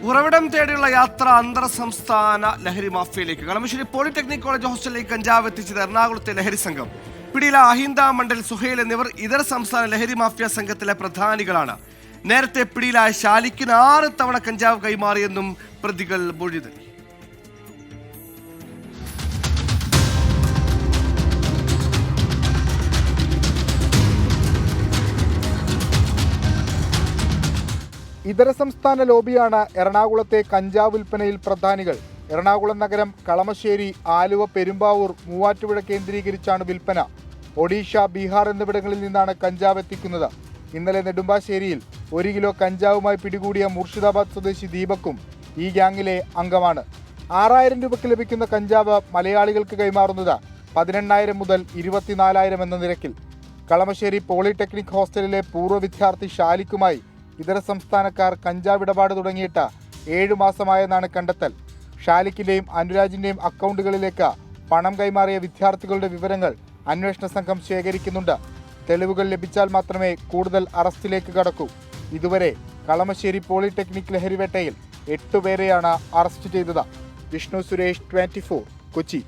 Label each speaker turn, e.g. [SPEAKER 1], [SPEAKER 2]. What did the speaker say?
[SPEAKER 1] ഉറവിടം തേടിയുള്ള യാത്ര അന്തർ സംസ്ഥാന ലഹരി മാഫിയയിലേക്ക്. കളമശ്ശേരി പോളിടെക്നിക് കോളേജ് ഹോസ്റ്റലിലേക്ക് കഞ്ചാവ് എത്തിച്ചത് എറണാകുളത്തെ ലഹരി സംഘം. പിടിയില അഹിന്ദ മണ്ഡൽ, സുഹൈൽ എന്നിവർ ഇതര സംസ്ഥാന ലഹരി മാഫിയ സംഘത്തിലെ പ്രധാനികളാണ്. നേരത്തെ പിടിയിലായ ഷാലിക്കിന് 6 തവണ കഞ്ചാവ് കൈമാറിയെന്നും പ്രതികൾ മൊഴി നൽകി.
[SPEAKER 2] ഇതര സംസ്ഥാന ലോബിയാണ് എറണാകുളത്തെ കഞ്ചാവ് വിൽപ്പനയിൽ പ്രധാനികൾ. എറണാകുളം നഗരം, കളമശ്ശേരി, ആലുവ, പെരുമ്പാവൂർ, മൂവാറ്റുപുഴ കേന്ദ്രീകരിച്ചാണ് വിൽപ്പന. ഒഡീഷ, ബീഹാർ എന്നിവിടങ്ങളിൽ നിന്നാണ് കഞ്ചാവ് എത്തിക്കുന്നത്. ഇന്നലെ നെടുമ്പാശ്ശേരിയിൽ 1 കിലോ കഞ്ചാവുമായി പിടികൂടിയ മുർഷിദാബാദ് സ്വദേശി ദീപക്കും ഈ ഗ്യാങ്ങിലെ അംഗമാണ്. 6000 രൂപയ്ക്ക് ലഭിക്കുന്ന കഞ്ചാവ് മലയാളികൾക്ക് കൈമാറുന്നത് 18,000 മുതൽ 24,000 എന്ന നിരക്കിൽ. കളമശ്ശേരി പോളിടെക്നിക് ഹോസ്റ്റലിലെ പൂർവ്വ വിദ്യാർത്ഥി ഷാലിക്കുമായി ഇതര സംസ്ഥാനക്കാർ കഞ്ചാവ് ഇടപാട് തുടങ്ങിയിട്ട് 7 മാസമായെന്നാണ് കണ്ടെത്തൽ. ഷാലിക്കിന്റെയും അനുരാജിന്റെയും അക്കൗണ്ടുകളിലേക്ക് പണം കൈമാറിയ വിദ്യാർത്ഥികളുടെ വിവരങ്ങൾ അന്വേഷണ സംഘം ശേഖരിക്കുന്നുണ്ട്. തെളിവുകൾ ലഭിച്ചാൽ മാത്രമേ കൂടുതൽ അറസ്റ്റിലേക്ക് കടക്കൂ. ഇതുവരെ കളമശ്ശേരി പോളിടെക്നിക് ലഹരിവേട്ടയിൽ 8 പേരെയാണ് അറസ്റ്റ് ചെയ്തത്. വിഷ്ണു സുരേഷ്, 24, കൊച്ചി.